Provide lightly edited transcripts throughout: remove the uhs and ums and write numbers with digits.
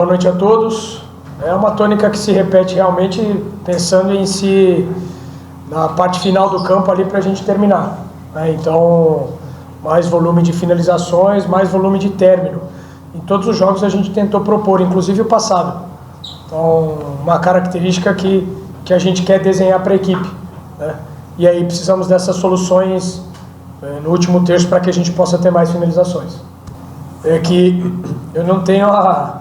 Boa noite a todos. É uma tônica que se repete realmente pensando em si na parte final do campo ali para a gente terminar, né? Então, mais volume de finalizações, mais volume de término. Em todos os jogos a gente tentou propor, inclusive o passado. Então, uma característica que a gente quer desenhar para a equipe, né? E aí precisamos dessas soluções no último terço para que a gente possa ter mais finalizações. É que eu não tenho a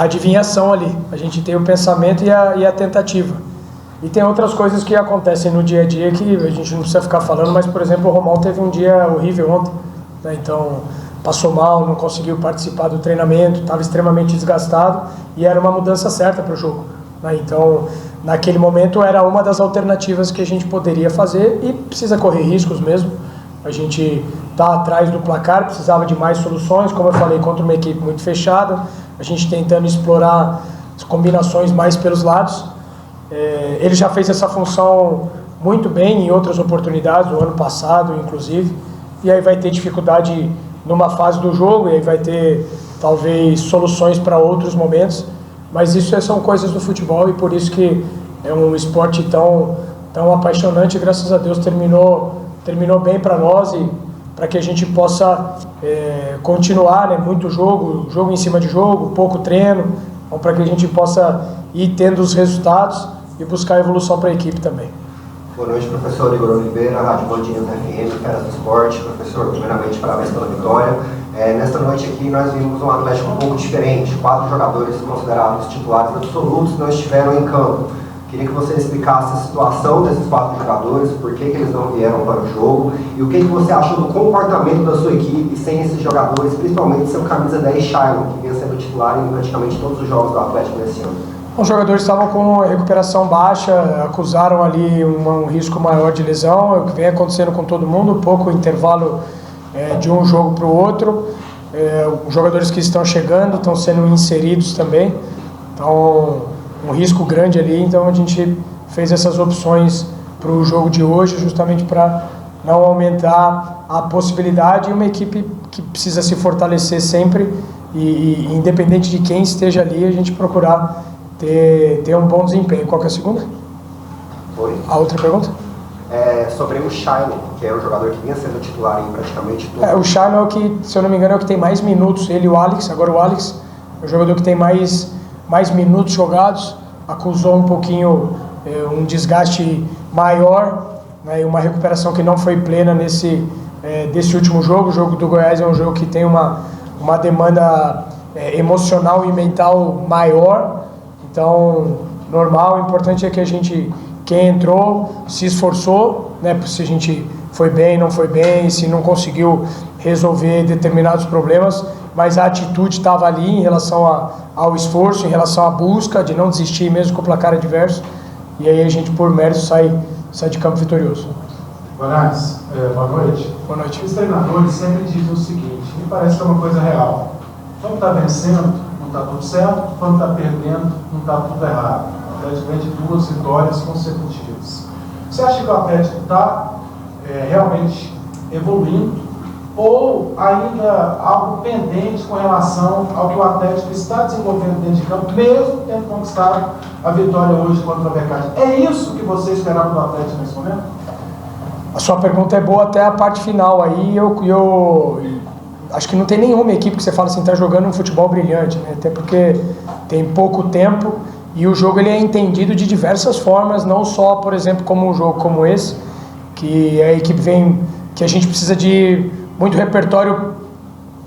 adivinhação ali, a gente tem o pensamento e a tentativa. E tem outras coisas que acontecem no dia a dia que a gente não precisa ficar falando, mas, por exemplo, o Romão teve um dia horrível ontem, né? Então, passou mal, não conseguiu participar do treinamento, estava extremamente desgastado e era uma mudança certa para o jogo, né? Então, naquele momento era uma das alternativas que a gente poderia fazer e precisa correr riscos mesmo. A gente está atrás do placar, precisava de mais soluções, como eu falei, contra uma equipe muito fechada, a gente tentando explorar as combinações mais pelos lados. Ele já fez essa função muito bem em outras oportunidades, no ano passado inclusive, e aí vai ter dificuldade numa fase do jogo, e aí vai ter talvez soluções para outros momentos, mas isso são coisas do futebol e por isso que é um esporte tão apaixonante. Graças a Deus terminou bem para nós e para que a gente possa continuar, né? Muito jogo em cima de jogo, pouco treino, então, para que a gente possa ir tendo os resultados e buscar evolução para a equipe também. Boa noite, professor Igor Oliveira, Rádio Bandinhas FM, Feras do Esporte. Professor, primeiramente, parabéns pela vitória. Nesta noite aqui nós vimos um Atlético um pouco diferente. 4 jogadores considerados titulares absolutos não estiveram em campo. Queria que você explicasse a situação desses 4 jogadores, por que eles não vieram para o jogo e o que você achou do comportamento da sua equipe sem esses jogadores, principalmente seu camisa 10, Shailon, que vinha sendo titular em praticamente todos os jogos do Atlético nesse ano. Os jogadores estavam com recuperação baixa, acusaram ali um risco maior de lesão, é o que vem acontecendo com todo mundo, pouco intervalo de um jogo para o outro. Os jogadores que estão chegando estão sendo inseridos também, então um risco grande ali, então a gente fez essas opções para o jogo de hoje justamente para não aumentar a possibilidade, e uma equipe que precisa se fortalecer sempre e independente de quem esteja ali, a gente procurar ter um bom desempenho. Qual que é a segunda? Oi. A outra pergunta? Sobre o Shailon, que é o jogador que vinha sendo titular em praticamente tudo. O Shailon é o que, se eu não me engano, é o que tem mais minutos, ele e o Alex. Agora o Alex é o jogador que tem mais minutos jogados, acusou um pouquinho um desgaste maior, né, e uma recuperação que não foi plena desse último jogo. O jogo do Goiás é um jogo que tem uma demanda emocional e mental maior, então normal. O importante é que quem entrou se esforçou, né, se a gente foi bem, não foi bem, se não conseguiu resolver determinados problemas, mas a atitude estava ali em relação ao esforço, em relação à busca de não desistir mesmo com o placar adverso, e aí a gente, por mérito, sai de campo vitorioso. Guanais, boa noite. Boa noite. Os treinadores sempre dizem o seguinte, me parece que é uma coisa real: quando está vencendo, não está tudo certo; quando está perdendo, não está tudo errado. O Atlético vem de 2 vitórias consecutivas. Você acha que o Atlético está realmente evoluindo, ou ainda algo pendente com relação ao que o Atlético está desenvolvendo dentro de campo, mesmo tendo conquistado a vitória hoje contra o Becate? É isso que você esperava do Atlético nesse momento? A sua pergunta é boa até a parte final. Aí eu acho que não tem nenhuma equipe que você fala assim, está jogando um futebol brilhante, né? Até porque tem pouco tempo e o jogo ele é entendido de diversas formas, não só, por exemplo, como um jogo como esse, que a equipe que a gente precisa de muito repertório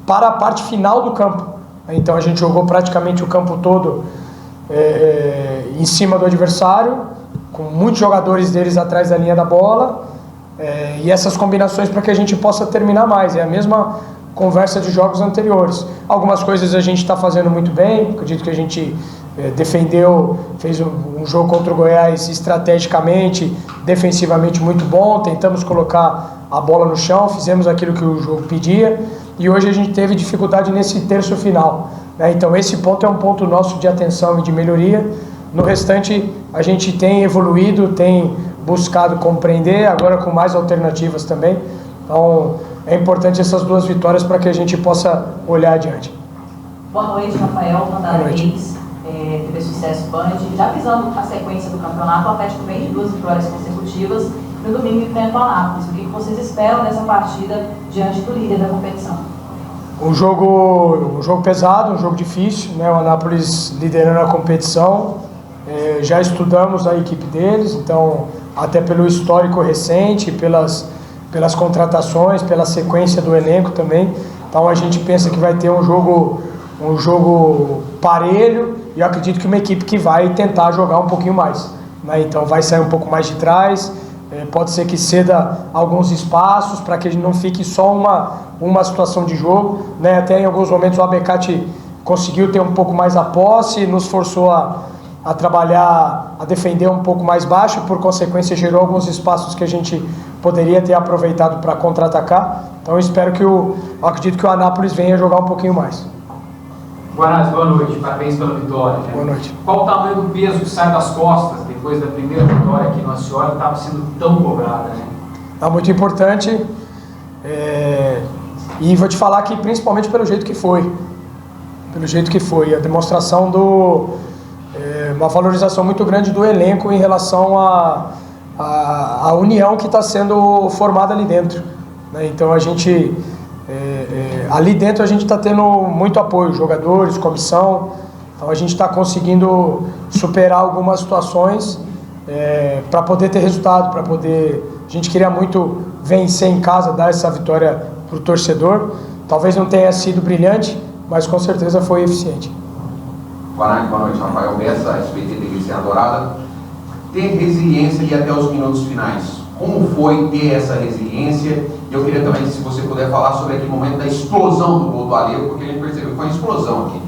para a parte final do campo. Então a gente jogou praticamente o campo todo em cima do adversário, com muitos jogadores deles atrás da linha da bola, e essas combinações para que a gente possa terminar mais. É a mesma conversa de jogos anteriores. Algumas coisas a gente está fazendo muito bem, acredito que a gente defendeu, fez um jogo contra o Goiás estrategicamente, defensivamente muito bom, tentamos colocar a bola no chão, fizemos aquilo que o jogo pedia, e hoje a gente teve dificuldade nesse terço final, né? Então esse ponto é um ponto nosso de atenção e de melhoria. No restante a gente tem evoluído, tem buscado compreender, agora com mais alternativas também. Então é importante essas 2 vitórias para que a gente possa olhar adiante. Boa noite, Rafael, Mandada Reis, TV Sucesso Band. Já visando a sequência do campeonato, o Atlético vem de 2 vitórias consecutivas. No domingo enfrenta o Anápolis. O que vocês esperam dessa partida diante do líder da competição? Um jogo pesado, um jogo difícil, né? O Anápolis liderando a competição. Já estudamos a equipe deles, então até pelo histórico recente, pelas contratações, pela sequência do elenco também. Então a gente pensa que vai ter um jogo parelho, e eu acredito que uma equipe que vai tentar jogar um pouquinho mais, né? Então vai sair um pouco mais de trás, pode ser que ceda alguns espaços para que não fique só uma situação de jogo, né? Até em alguns momentos o Abecati conseguiu ter um pouco mais a posse, nos forçou a trabalhar, a defender um pouco mais baixo, por consequência gerou alguns espaços que a gente poderia ter aproveitado para contra-atacar. Então eu acredito que o Anápolis venha jogar um pouquinho mais. Guanás, boa noite, parabéns pela vitória. Né? Boa noite. Qual o tamanho do peso que sai das costas depois da primeira vitória aqui no Accioli, que estava sendo tão cobrada? Né? É muito importante, e vou te falar que principalmente pelo jeito que foi. Pelo jeito que foi, a demonstração uma valorização muito grande do elenco em relação à união que está sendo formada ali dentro, né? Então a gente, ali dentro a gente está tendo muito apoio, jogadores, comissão, então a gente está conseguindo superar algumas situações para poder ter resultado, a gente queria muito vencer em casa, dar essa vitória para o torcedor. Talvez não tenha sido brilhante, mas com certeza foi eficiente. Boa noite, Rafael Bessa, SBT TVC Adorada. Ter resiliência e até os minutos finais. Como foi ter essa resiliência? E eu queria também, se você puder falar sobre aquele momento da explosão do gol do Alejo, porque ele percebeu que foi uma explosão aqui.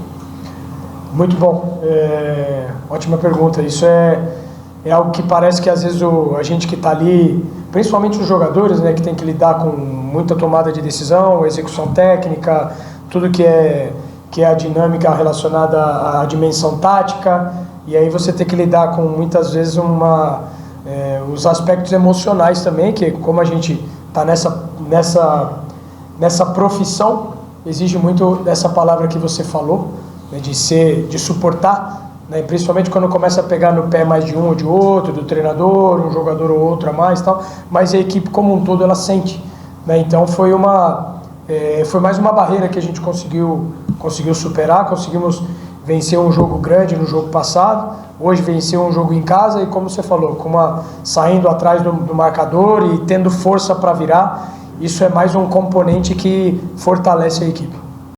Muito bom. Ótima pergunta. Isso é algo que parece que às vezes a gente que está ali, principalmente os jogadores, né, que tem que lidar com muita tomada de decisão, execução técnica, tudo que é a dinâmica relacionada à dimensão tática, e aí você tem que lidar com muitas vezes os aspectos emocionais também, que como a gente está nessa profissão, exige muito dessa palavra que você falou, né, de suportar, né, principalmente quando começa a pegar no pé mais de um ou de outro, do treinador, um jogador ou outro a mais, tal, mas a equipe como um todo ela sente, né? Então foi mais uma barreira que a gente conseguiu superar, conseguimos vencer um jogo grande no jogo passado, hoje vencer um jogo em casa e, como você falou, saindo atrás do marcador e tendo força para virar, isso é mais um componente que fortalece a equipe.